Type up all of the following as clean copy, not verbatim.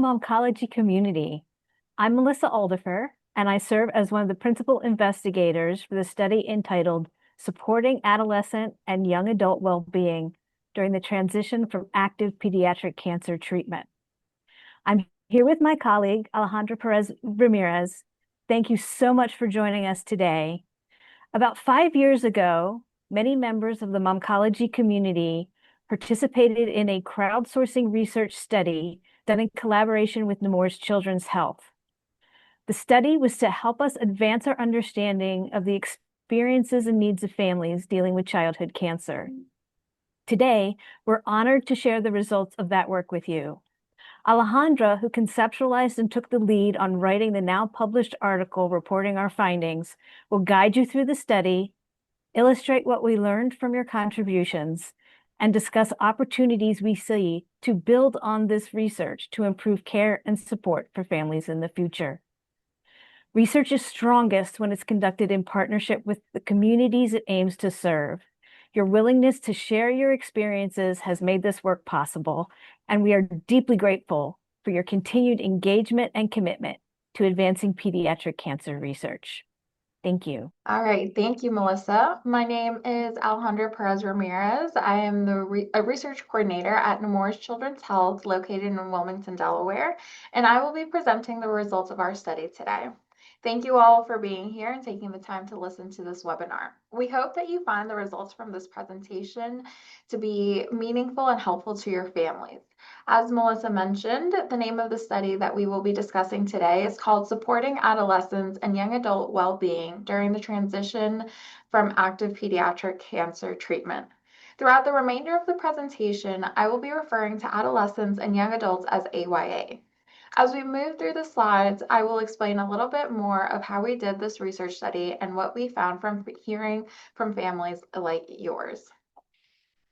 Momcology community. I'm Melissa Aldifer, and I serve as one of the principal investigators for the study entitled Supporting Adolescent and Young Adult Wellbeing during the Transition from Active Pediatric Cancer Treatment. I'm here with my colleague, Alejandra Perez Ramirez. Thank you so much for joining us today. About 5 years ago, many members of the Momcology community participated in a crowdsourcing research study done in collaboration with Nemours Children's Health. The study was to help us advance our understanding of the experiences and needs of families dealing with childhood cancer. Today, we're honored to share the results of that work with you. Alejandra, who conceptualized and took the lead on writing the now published article reporting our findings, will guide you through the study, illustrate what we learned from your contributions, and discuss opportunities we see to build on this research to improve care and support for families in the future. Research is strongest when it's conducted in partnership with the communities it aims to serve. Your willingness to share your experiences has made this work possible, and we are deeply grateful for your continued engagement and commitment to advancing pediatric cancer research. Thank you. All right, thank you, Melissa. My name is Alejandra Perez Ramirez. I am a research coordinator at Nemours Children's Health located in Wilmington, Delaware, and I will be presenting the results of our study today. Thank you all for being here and taking the time to listen to this webinar. We hope that you find the results from this presentation to be meaningful and helpful to your families. As Melissa mentioned, the name of the study that we will be discussing today is called Supporting Adolescents and Young Adult Wellbeing during the Transition from Active Pediatric Cancer Treatment. Throughout the remainder of the presentation, I will be referring to adolescents and young adults as AYA. As we move through the slides, I will explain a little bit more of how we did this research study and what we found from hearing from families like yours.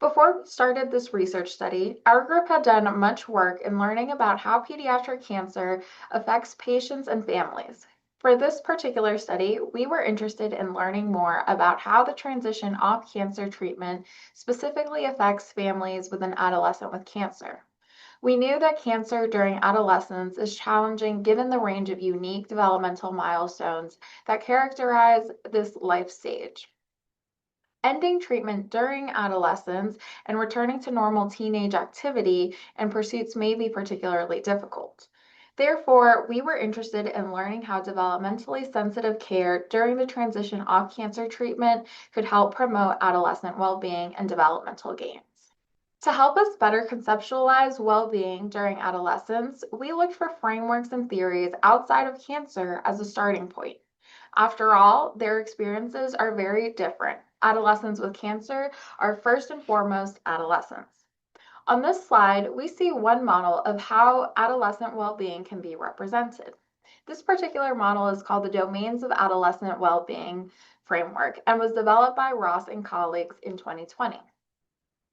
Before we started this research study, our group had done much work in learning about how pediatric cancer affects patients and families. For this particular study, we were interested in learning more about how the transition off cancer treatment specifically affects families with an adolescent with cancer. We knew that cancer during adolescence is challenging given the range of unique developmental milestones that characterize this life stage. Ending treatment during adolescence and returning to normal teenage activity and pursuits may be particularly difficult. Therefore, we were interested in learning how developmentally sensitive care during the transition off cancer treatment could help promote adolescent well-being and developmental gains. To help us better conceptualize well-being during adolescence, we looked for frameworks and theories outside of cancer as a starting point. After all, their experiences are very different. Adolescents with cancer are first and foremost adolescents. On this slide, we see one model of how adolescent well-being can be represented. This particular model is called the Domains of Adolescent Well-Being Framework and was developed by Ross and colleagues in 2020.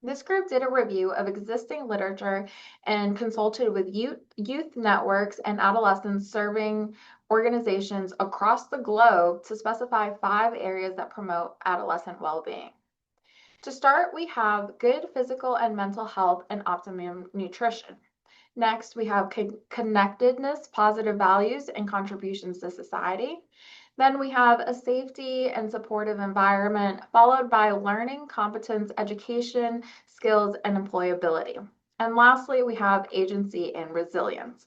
This group did a review of existing literature and consulted with youth networks and adolescents serving organizations across the globe to specify 5 areas that promote adolescent well-being. To start, we have good physical and mental health and optimum nutrition. Next, we have connectedness, positive values, and contributions to society. Then we have a safety and supportive environment, followed by learning, competence, education, skills, and employability. And lastly, we have agency and resilience.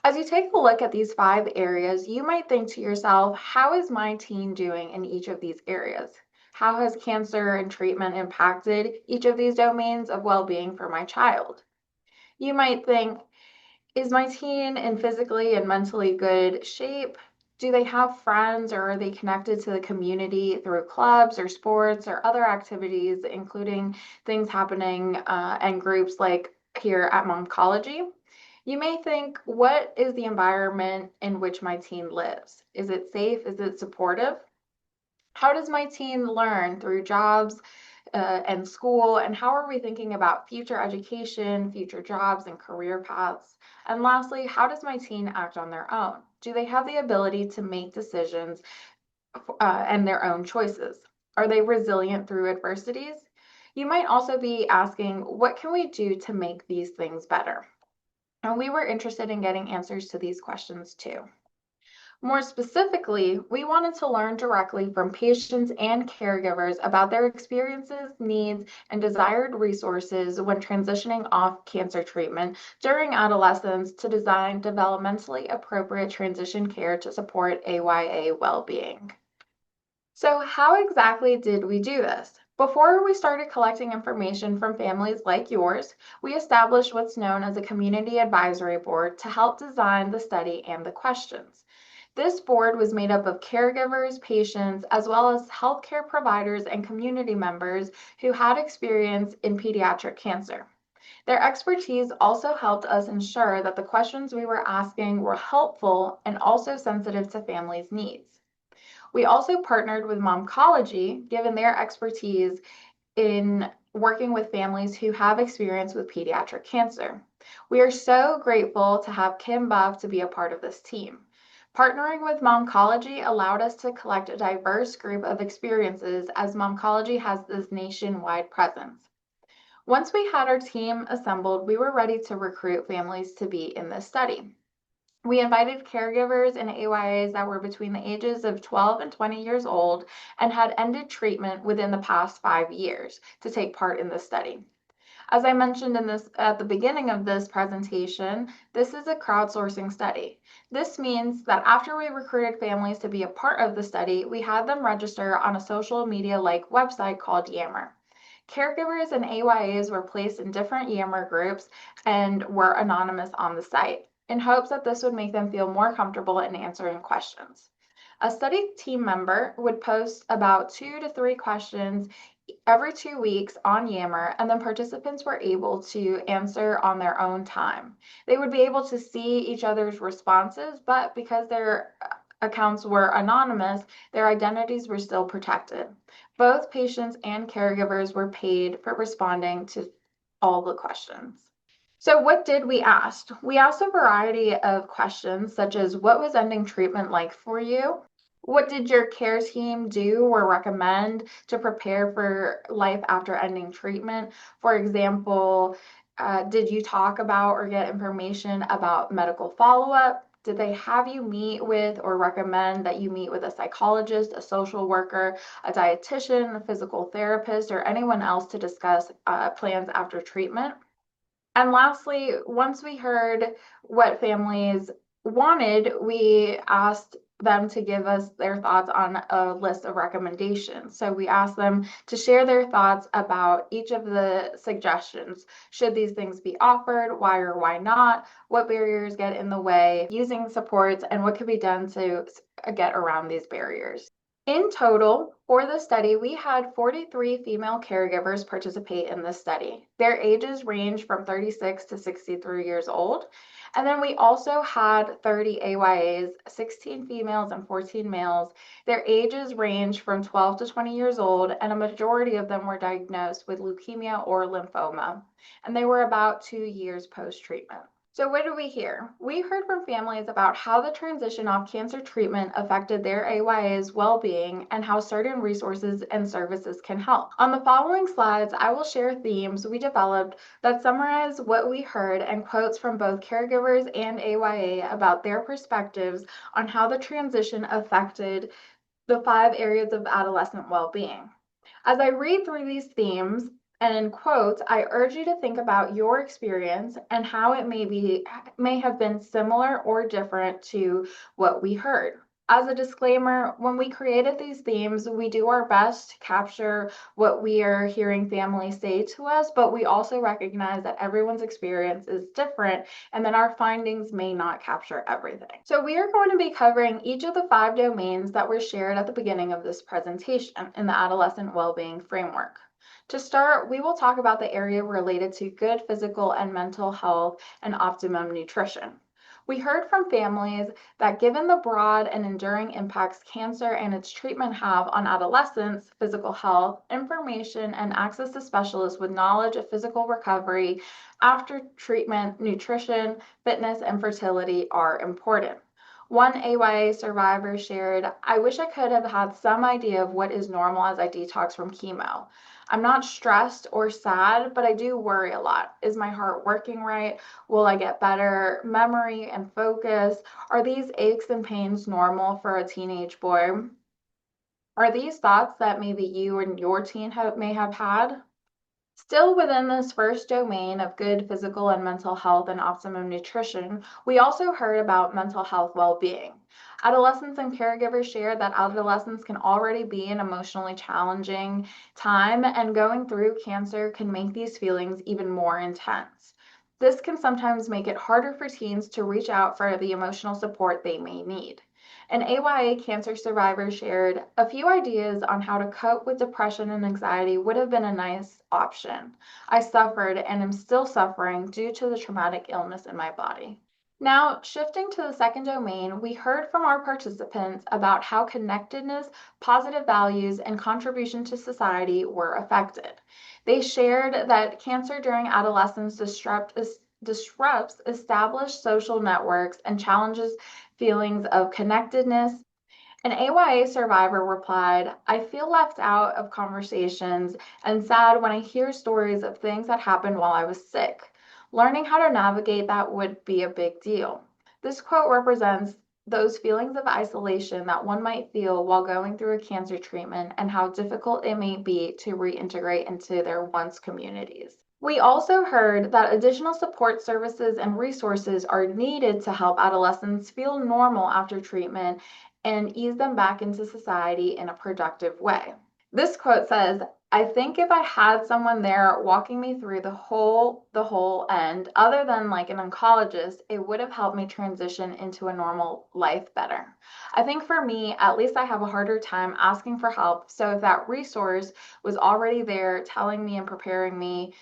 As you take a look at these 5 areas, you might think to yourself, how is my teen doing in each of these areas? How has cancer and treatment impacted each of these domains of well-being for my child? You might think, is my teen in physically and mentally good shape? Do they have friends, or are they connected to the community through clubs or sports or other activities, including things happening and groups like here at Momcology? You may think, what is the environment in which my teen lives? Is it safe? Is it supportive? How does my teen learn through jobs and school? And how are we thinking about future education, future jobs, and career paths? And lastly, how does my teen act on their own? Do they have the ability to make decisions and their own choices? Are they resilient through adversities? You might also be asking, what can we do to make these things better? and we were interested in getting answers to these questions too. More specifically, we wanted to learn directly from patients and caregivers about their experiences, needs, and desired resources when transitioning off cancer treatment during adolescence to design developmentally appropriate transition care to support AYA well-being. So, how exactly did we do this? Before we started collecting information from families like yours, we established what's known as a community advisory board to help design the study and the questions. This board was made up of caregivers, patients, as well as healthcare providers and community members who had experience in pediatric cancer. Their expertise also helped us ensure that the questions we were asking were helpful and also sensitive to families' needs. We also partnered with Momcology, given their expertise in working with families who have experience with pediatric cancer. We are so grateful to have Kim Buff to be a part of this team. Partnering with Momcology allowed us to collect a diverse group of experiences as Momcology has this nationwide presence. Once we had our team assembled, we were ready to recruit families to be in this study. We invited caregivers and AYAs that were between the ages of 12 and 20 years old and had ended treatment within the past 5 years to take part in this study. As I mentioned at the beginning of this presentation, this is a crowdsourcing study. This means that after we recruited families to be a part of the study, we had them register on a social media-like website called Yammer. Caregivers and AYAs were placed in different Yammer groups and were anonymous on the site, in hopes that this would make them feel more comfortable in answering questions. A study team member would post about 2 to 3 questions every 2 weeks on Yammer, and then participants were able to answer on their own time. They would be able to see each other's responses, but because their accounts were anonymous, their identities were still protected. Both patients and caregivers were paid for responding to all the questions. So what did we ask? We asked a variety of questions such as what was ending treatment like for you? What did your care team do or recommend to prepare for life after ending treatment? For example, did you talk about or get information about medical follow-up? Did they have you meet with or recommend that you meet with a psychologist, a social worker, a dietitian, a physical therapist, or anyone else to discuss plans after treatment? And lastly, once we heard what families wanted, we asked them to give us their thoughts on a list of recommendations. So we asked them to share their thoughts about each of the suggestions. Should these things be offered? Why or why not? What barriers get in the way? Using supports and what could be done to get around these barriers. In total, for the study, we had 43 female caregivers participate in this study. Their ages range from 36 to 63 years old. And then we also had 30 AYAs, 16 females and 14 males. Their ages range from 12 to 20 years old, and a majority of them were diagnosed with leukemia or lymphoma. And they were about 2 years post-treatment. So what did we hear? We heard from families about how the transition off cancer treatment affected their AYA's well-being and how certain resources and services can help. On the following slides, I will share themes we developed that summarize what we heard and quotes from both caregivers and AYA about their perspectives on how the transition affected the 5 areas of adolescent well-being. As I read through these themes, and in quotes, I urge you to think about your experience and how it may have been similar or different to what we heard. As a disclaimer, when we created these themes, we do our best to capture what we are hearing families say to us, but we also recognize that everyone's experience is different and that our findings may not capture everything. So we are going to be covering each of the 5 domains that were shared at the beginning of this presentation in the adolescent well-being framework. To start, we will talk about the area related to good physical and mental health and optimum nutrition. We heard from families that given the broad and enduring impacts cancer and its treatment have on adolescents' physical health, information and access to specialists with knowledge of physical recovery after treatment, nutrition, fitness, and fertility are important. One AYA survivor shared, "I wish I could have had some idea of what is normal as I detox from chemo. I'm not stressed or sad, but I do worry a lot. Is my heart working right? Will I get better memory and focus? Are these aches and pains normal for a teenage boy?" Are these thoughts that maybe you and your teen may have had? Still within this first domain of good physical and mental health and optimum nutrition, we also heard about mental health well-being. Adolescents and caregivers shared that adolescents can already be an emotionally challenging time, and going through cancer can make these feelings even more intense. This can sometimes make it harder for teens to reach out for the emotional support they may need. An AYA cancer survivor shared, "A few ideas on how to cope with depression and anxiety would have been a nice option. I suffered and am still suffering due to the traumatic illness in my body." Now, shifting to the second domain, we heard from our participants about how connectedness, positive values, and contribution to society were affected. They shared that cancer during adolescence disrupts established social networks and challenges feelings of connectedness. An AYA survivor replied, "I feel left out of conversations and sad when I hear stories of things that happened while I was sick. Learning how to navigate that would be a big deal." This quote represents those feelings of isolation that one might feel while going through a cancer treatment and how difficult it may be to reintegrate into their once communities. We also heard that additional support services and resources are needed to help adolescents feel normal after treatment and ease them back into society in a productive way. This quote says, "I think if I had someone there walking me through the whole end, other than like an oncologist, it would have helped me transition into a normal life better. I think for me, at least I have a harder time asking for help. So if that resource was already there telling me and preparing me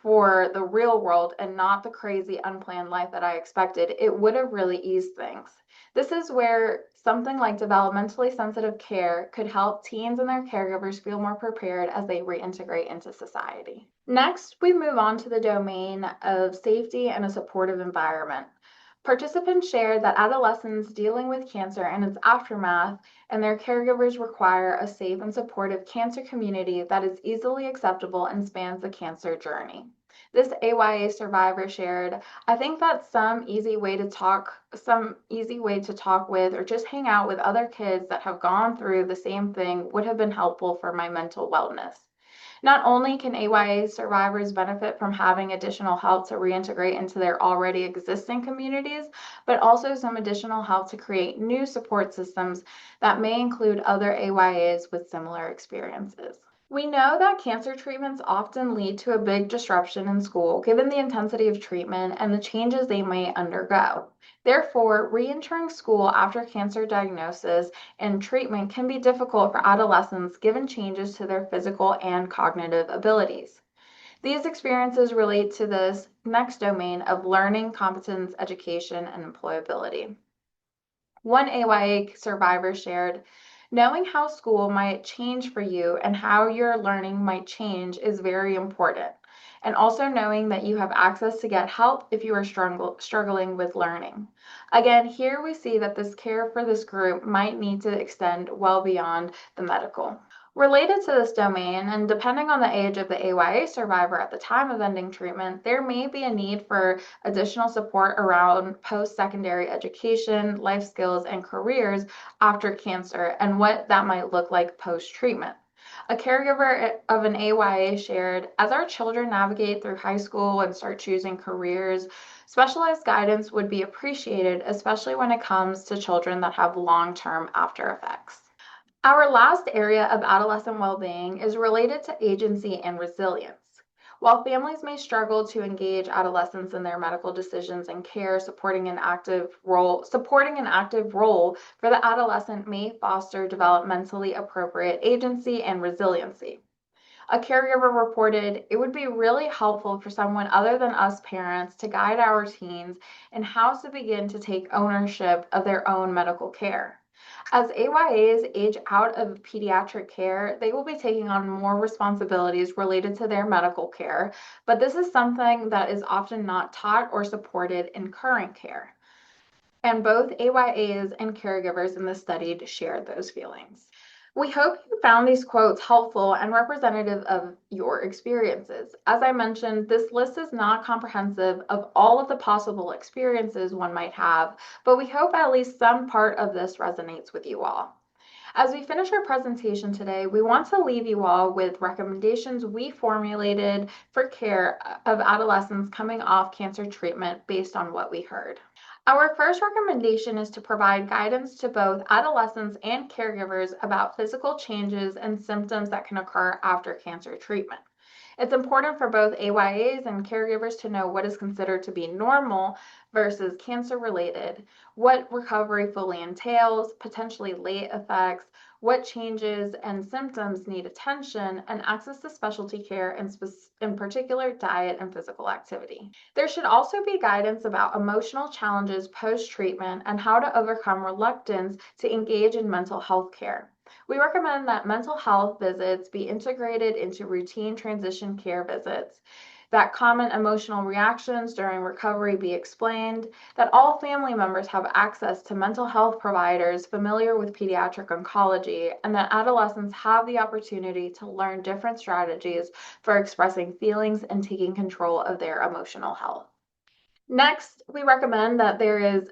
for the real world and not the crazy unplanned life that I expected, it would have really eased things." This is where something like developmentally sensitive care could help teens and their caregivers feel more prepared as they reintegrate into society. Next, we move on to the domain of safety and a supportive environment. Participants shared that adolescents dealing with cancer and its aftermath and their caregivers require a safe and supportive cancer community that is easily acceptable and spans the cancer journey. This AYA survivor shared, "I think that some easy way to talk with or just hang out with other kids that have gone through the same thing would have been helpful for my mental wellness." Not only can AYA survivors benefit from having additional help to reintegrate into their already existing communities, but also some additional help to create new support systems that may include other AYAs with similar experiences. We know that cancer treatments often lead to a big disruption in school, given the intensity of treatment and the changes they may undergo. Therefore, reentering school after cancer diagnosis and treatment can be difficult for adolescents given changes to their physical and cognitive abilities. These experiences relate to this next domain of learning, competence, education, and employability. One AYA survivor shared, "Knowing how school might change for you and how your learning might change is very important. And also knowing that you have access to get help if you are struggling with learning." Again, here we see that this care for this group might need to extend well beyond the medical. Related to this domain, and depending on the age of the AYA survivor at the time of ending treatment, there may be a need for additional support around post-secondary education, life skills, and careers after cancer, and what that might look like post-treatment. A caregiver of an AYA shared, "As our children navigate through high school and start choosing careers, specialized guidance would be appreciated, especially when it comes to children that have long-term after effects." Our last area of adolescent well-being is related to agency and resilience. While families may struggle to engage adolescents in their medical decisions and care, supporting an active role for the adolescent may foster developmentally appropriate agency and resiliency. A caregiver reported, "It would be really helpful for someone other than us parents to guide our teens in how to begin to take ownership of their own medical care." As AYAs age out of pediatric care, they will be taking on more responsibilities related to their medical care, but this is something that is often not taught or supported in current care. and both AYAs and caregivers in the study shared those feelings. We hope you found these quotes helpful and representative of your experiences. As I mentioned, this list is not comprehensive of all of the possible experiences one might have, but we hope at least some part of this resonates with you all. As we finish our presentation today, we want to leave you all with recommendations we formulated for care of adolescents coming off cancer treatment based on what we heard. Our first recommendation is to provide guidance to both adolescents and caregivers about physical changes and symptoms that can occur after cancer treatment. It's important for both AYAs and caregivers to know what is considered to be normal versus cancer-related, what recovery fully entails, potentially late effects, what changes and symptoms need attention, and access to specialty care, and in particular diet and physical activity. There should also be guidance about emotional challenges post-treatment and how to overcome reluctance to engage in mental health care. We recommend that mental health visits be integrated into routine transition care visits, that common emotional reactions during recovery be explained, that all family members have access to mental health providers familiar with pediatric oncology, and that adolescents have the opportunity to learn different strategies for expressing feelings and taking control of their emotional health. Next, we recommend that there is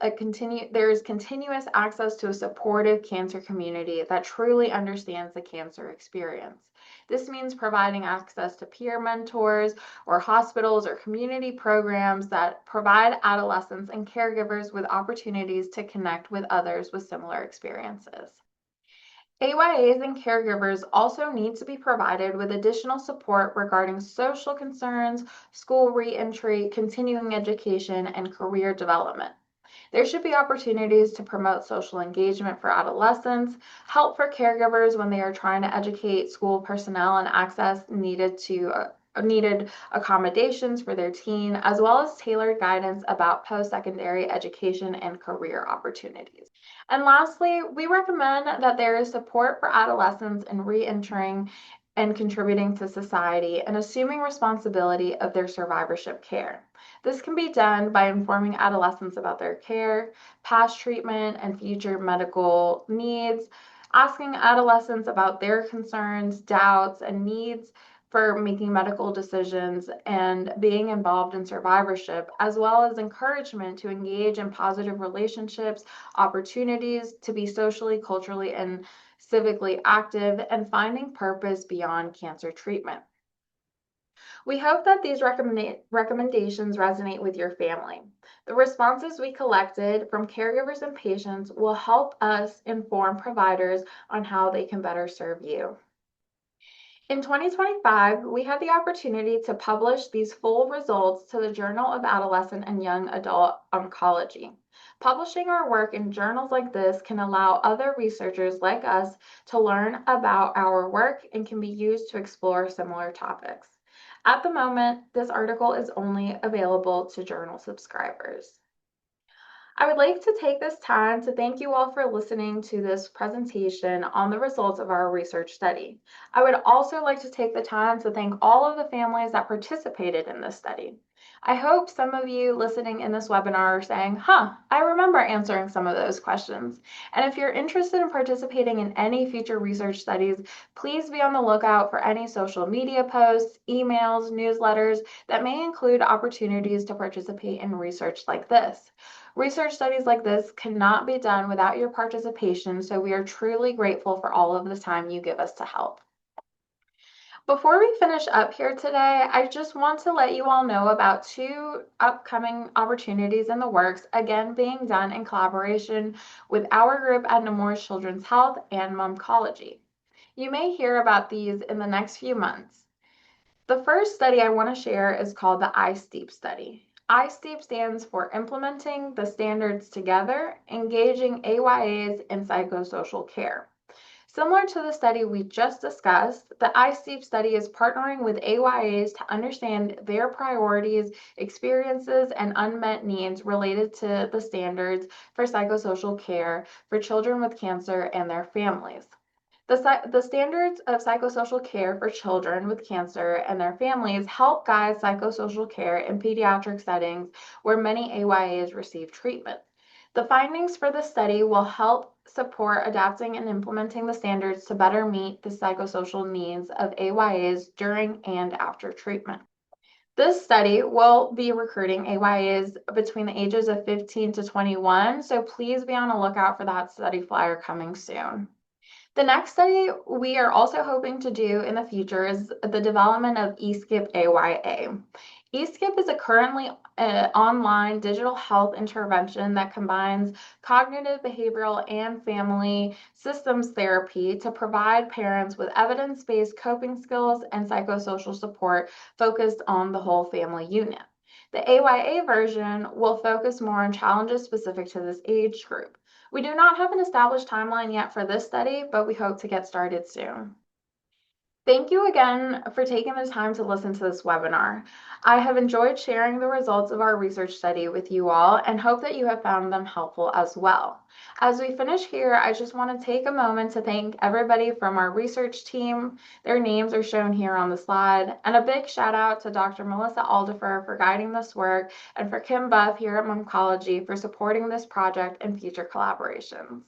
continuous access to a supportive cancer community that truly understands the cancer experience. This means providing access to peer mentors or hospitals or community programs that provide adolescents and caregivers with opportunities to connect with others with similar experiences. AYAs and caregivers also need to be provided with additional support regarding social concerns, school reentry, continuing education, and career development. There should be opportunities to promote social engagement for adolescents, help for caregivers when they are trying to educate school personnel and access needed accommodations for their teen, as well as tailored guidance about post-secondary education and career opportunities. And lastly, we recommend that there is support for adolescents in re-entering and contributing to society and assuming responsibility of their survivorship care. This can be done by informing adolescents about their care, past treatment, and future medical needs, asking adolescents about their concerns, doubts, and needs for making medical decisions, and being involved in survivorship, as well as encouragement to engage in positive relationships, opportunities to be socially, culturally, and civically active, and finding purpose beyond cancer treatment. We hope that these recommendations resonate with your family. The responses we collected from caregivers and patients will help us inform providers on how they can better serve you. In 2025, we had the opportunity to publish these full results to the Journal of Adolescent and Young Adult Oncology. Publishing our work in journals like this can allow other researchers like us to learn about our work and can be used to explore similar topics. At the moment, this article is only available to journal subscribers. I would like to take this time to thank you all for listening to this presentation on the results of our research study. I would also like to take the time to thank all of the families that participated in this study. I hope some of you listening in this webinar are saying, I remember answering some of those questions. And if you're interested in participating in any future research studies, please be on the lookout for any social media posts, emails, newsletters that may include opportunities to participate in research like this. Research studies like this cannot be done without your participation, so we are truly grateful for all of the time you give us to help. Before we finish up here today, I just want to let you all know about two upcoming opportunities in the works, again being done in collaboration with our group at Nemours Children's Health and Momcology. You may hear about these in the next few months. The first study I want to share is called the iSteep study. iSteep stands for Implementing the Standards Together, Engaging AYAs in Psychosocial Care. Similar to the study we just discussed, the iSteep study is partnering with AYAs to understand their priorities, experiences, and unmet needs related to the standards for psychosocial care for children with cancer and their families. The standards of psychosocial care for children with cancer and their families help guide psychosocial care in pediatric settings where many AYAs receive treatment. The findings for the study will help support adapting and implementing the standards to better meet the psychosocial needs of AYAs during and after treatment. This study will be recruiting AYAs between the ages of 15 to 21, so please be on the lookout for that study flyer coming soon. The next study we are also hoping to do in the future is the development of eSkip AYA. eSkip is a currently online digital health intervention that combines cognitive, behavioral, and family systems therapy to provide parents with evidence-based coping skills and psychosocial support focused on the whole family unit. The AYA version will focus more on challenges specific to this age group. We do not have an established timeline yet for this study, but we hope to get started soon. Thank you again for taking the time to listen to this webinar. I have enjoyed sharing the results of our research study with you all and hope that you have found them helpful as well. As we finish here, I just want to take a moment to thank everybody from our research team. Their names are shown here on the slide. And a big shout out to Dr. Melissa Aldifer for guiding this work and for Kim Buff here at Momcology for supporting this project and future collaborations.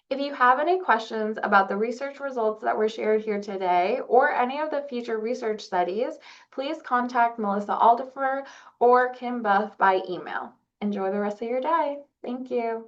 If you have any questions about the research results that were shared here today or any of the future research studies, please contact Melissa Aldifer or Kim Buff by email. Enjoy the rest of your day. Thank you.